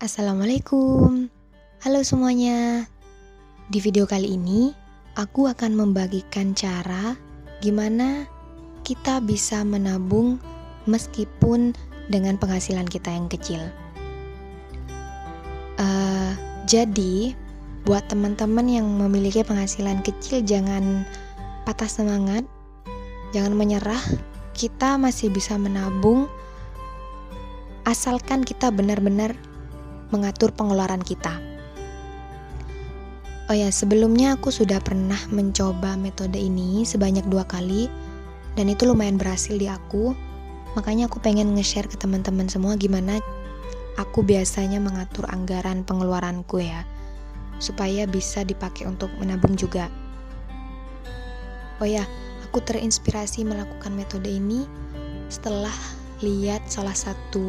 Assalamualaikum. Halo semuanya. Di video kali ini, aku akan membagikan cara gimana kita bisa menabung meskipun dengan penghasilan kita yang kecil. Jadi, buat teman-teman yang memiliki penghasilan kecil, jangan patah semangat, jangan menyerah. Kita masih bisa menabung asalkan kita benar-benar mengatur pengeluaran kita. Oh ya, sebelumnya aku sudah pernah mencoba metode ini sebanyak 2 kali dan itu lumayan berhasil di aku. Makanya aku pengen nge-share ke teman-teman semua gimana aku biasanya mengatur anggaran pengeluaranku ya, supaya bisa dipakai untuk menabung juga. Oh ya, aku terinspirasi melakukan metode ini setelah lihat salah satu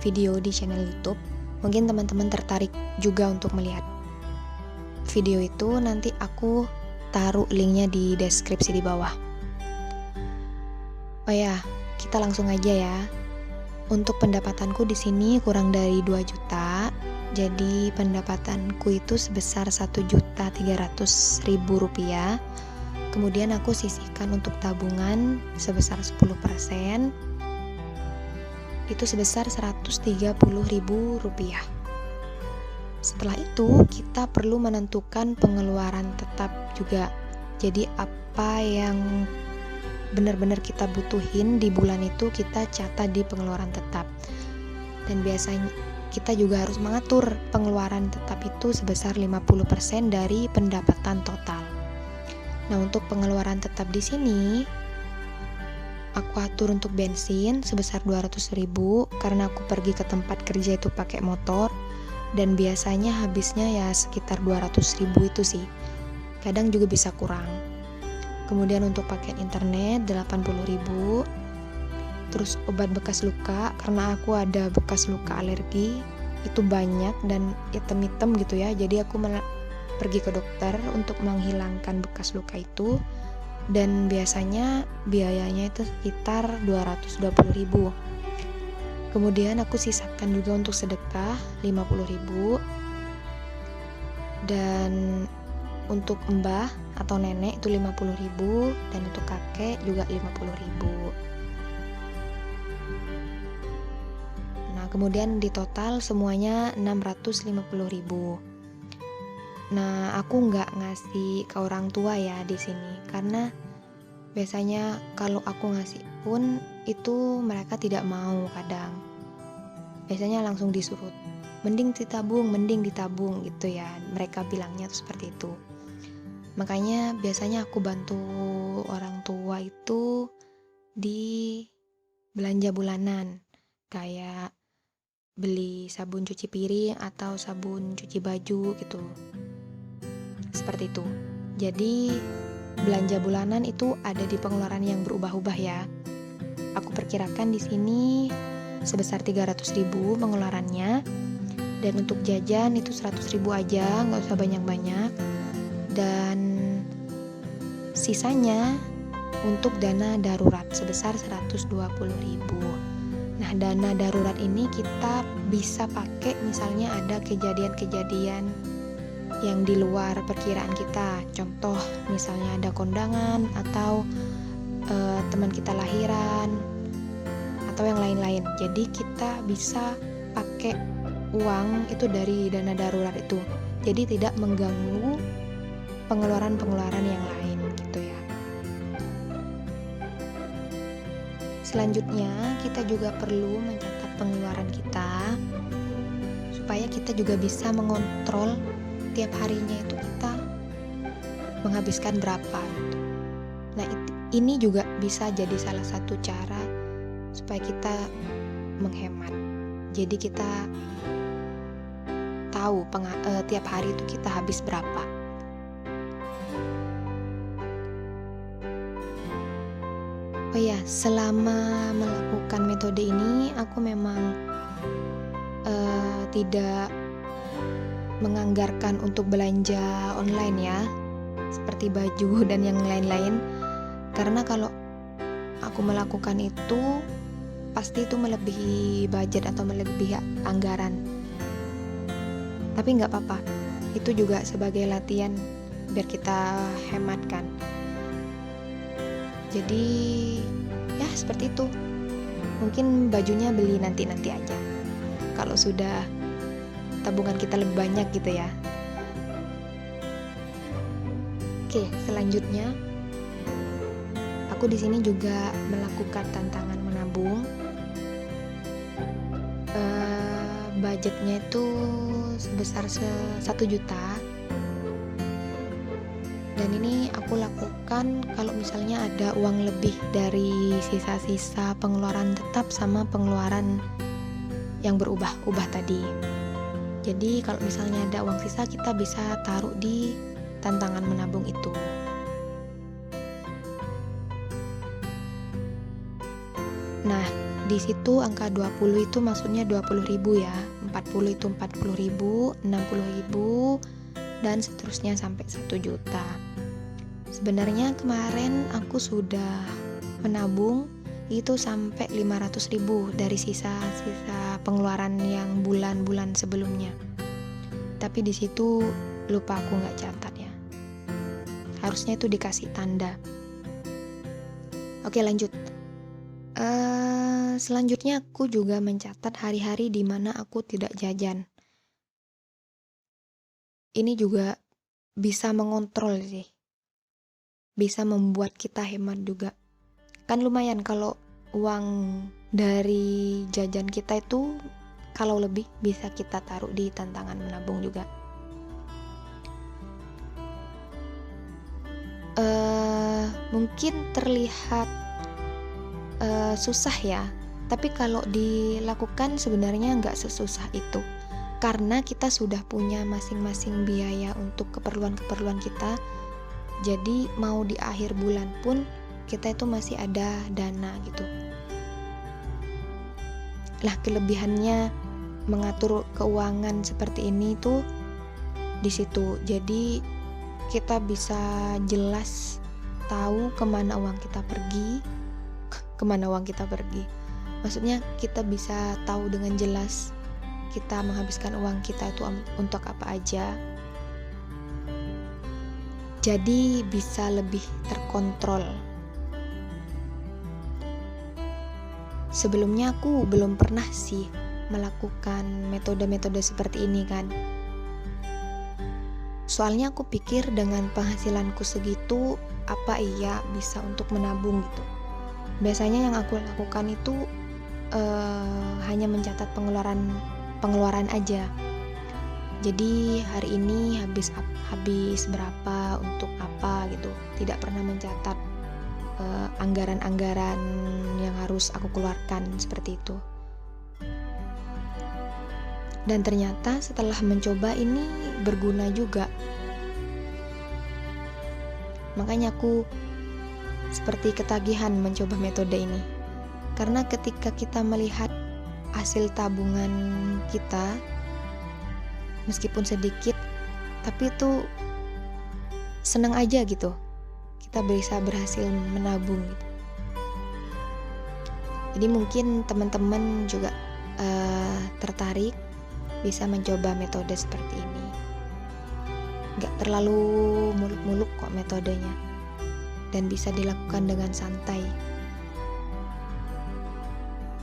video di channel YouTube. Mungkin teman-teman tertarik juga untuk melihat video itu, nanti aku taruh linknya di deskripsi di bawah. Oh ya, kita langsung aja ya. Untuk pendapatanku di sini kurang dari 2 juta. Jadi pendapatanku itu sebesar 1.300.000 rupiah. Kemudian aku sisihkan untuk tabungan sebesar 10%. Itu sebesar 130.000 rupiah. Setelah itu kita perlu menentukan pengeluaran tetap juga. Jadi apa yang benar-benar kita butuhin di bulan itu kita catat di pengeluaran tetap. Dan biasanya kita juga harus mengatur pengeluaran tetap itu sebesar 50% dari pendapatan total. Nah, untuk pengeluaran tetap di sini aku atur untuk bensin sebesar 200.000 karena aku pergi ke tempat kerja itu pakai motor dan biasanya habisnya ya sekitar 200.000 itu sih. Kadang juga bisa kurang. Kemudian untuk paket internet 80.000. Terus obat bekas luka karena aku ada bekas luka alergi itu banyak dan hitam-hitam gitu ya. Jadi aku pergi ke dokter untuk menghilangkan bekas luka itu. Dan biasanya biayanya itu sekitar 220.000. Kemudian aku sisakan juga untuk sedekah 50.000. Dan untuk mbah atau nenek itu 50.000 dan untuk kakek juga 50.000. Nah, kemudian di total semuanya 650.000. Nah, aku nggak ngasih ke orang tua ya di sini karena biasanya kalau aku ngasih pun itu mereka tidak mau kadang. Biasanya langsung disuruh, mending ditabung gitu ya. Mereka bilangnya tuh seperti itu. Makanya biasanya aku bantu orang tua itu di belanja bulanan. Kayak beli sabun cuci piring atau sabun cuci baju gitu. Seperti itu. Jadi belanja bulanan itu ada di pengeluaran yang berubah-ubah ya. Aku perkirakan di sini sebesar 300.000 pengeluarannya. Dan untuk jajan itu 100.000 aja, nggak usah banyak-banyak. Dan sisanya untuk dana darurat sebesar 120.000. Nah, dana darurat ini kita bisa pakai misalnya ada kejadian-kejadian yang di luar perkiraan kita. Contoh misalnya ada kondangan atau teman kita lahiran atau yang lain-lain. Jadi kita bisa pakai uang itu dari dana darurat itu. Jadi tidak mengganggu pengeluaran-pengeluaran yang lain gitu ya. Selanjutnya kita juga perlu mencatat pengeluaran kita supaya kita juga bisa mengontrol tiap harinya itu kita menghabiskan berapa gitu. Nah, ini juga bisa jadi salah satu cara supaya kita menghemat. Jadi kita tahu tiap hari itu kita habis berapa. Oh ya, selama melakukan metode ini aku memang tidak menganggarkan untuk belanja online ya, seperti baju dan yang lain-lain. Karena kalau aku melakukan itu pasti itu melebihi budget atau melebihi anggaran. Tapi nggak apa-apa, itu juga sebagai latihan biar kita hemat kan. Jadi ya seperti itu. Mungkin bajunya beli nanti-nanti aja, kalau sudah tabungan kita lebih banyak gitu ya. Oke, selanjutnya aku di sini juga melakukan tantangan menabung. Budgetnya itu sebesar 1 juta. Dan ini aku lakukan kalau misalnya ada uang lebih dari sisa-sisa pengeluaran tetap sama pengeluaran yang berubah-ubah tadi. Jadi kalau misalnya ada uang sisa, kita bisa taruh di tantangan menabung itu. Nah, di situ angka 20 itu maksudnya 20.000 ya. 40 itu 40.000, 60.000 dan seterusnya sampai 1 juta. Sebenarnya kemarin aku sudah menabung itu sampai 500.000 dari sisa-sisa pengeluaran yang bulan-bulan sebelumnya. Tapi di situ lupa aku nggak catat ya. Harusnya itu dikasih tanda. Oke, lanjut. Selanjutnya aku juga mencatat hari-hari di mana aku tidak jajan. Ini juga bisa mengontrol sih. Bisa membuat kita hemat juga. Kan lumayan kalau uang dari jajan kita itu kalau lebih bisa kita taruh di tantangan menabung juga. Mungkin terlihat susah ya, tapi kalau dilakukan sebenarnya nggak sesusah itu, karena kita sudah punya masing-masing biaya untuk keperluan-keperluan kita. Jadi mau di akhir bulan pun kita itu masih ada dana gitu. Lah, kelebihannya mengatur keuangan seperti ini tuh di situ. Jadi kita bisa jelas tahu kemana uang kita pergi. Maksudnya kita bisa tahu dengan jelas kita menghabiskan uang kita itu untuk apa aja. Jadi bisa lebih terkontrol. Sebelumnya aku belum pernah sih melakukan metode-metode seperti ini kan. Soalnya aku pikir dengan penghasilanku segitu, apa iya bisa untuk menabung gitu. Biasanya yang aku lakukan itu hanya mencatat pengeluaran aja. Jadi hari ini habis berapa untuk apa gitu. Tidak pernah mencatat anggaran-anggaran yang harus aku keluarkan seperti itu. Dan ternyata setelah mencoba ini berguna juga. Makanya aku seperti ketagihan mencoba metode ini. Karena ketika kita melihat hasil tabungan kita, meskipun sedikit, tapi itu senang aja gitu. Kita bisa berhasil menabung gitu. Jadi mungkin teman-teman juga tertarik bisa mencoba metode seperti ini. Gak terlalu muluk-muluk kok metodenya, dan bisa dilakukan dengan santai.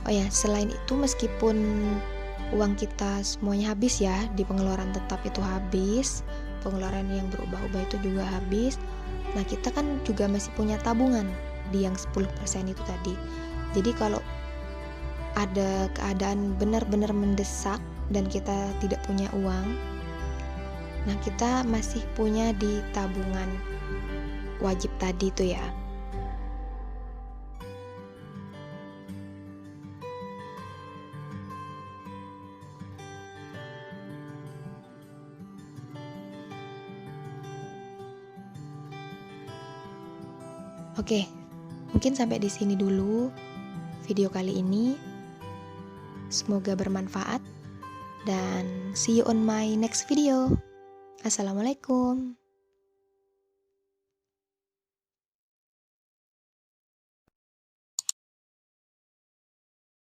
Oh ya, selain itu meskipun uang kita semuanya habis ya, di pengeluaran tetap itu habis, pengeluaran yang berubah-ubah itu juga habis. Nah, kita kan juga masih punya tabungan di yang 10% itu tadi. Jadi kalau ada keadaan benar-benar mendesak dan kita tidak punya uang, nah kita masih punya di tabungan wajib tadi tuh ya. Oke, mungkin sampai di sini dulu video kali ini. Semoga bermanfaat dan see you on my next video. Assalamualaikum.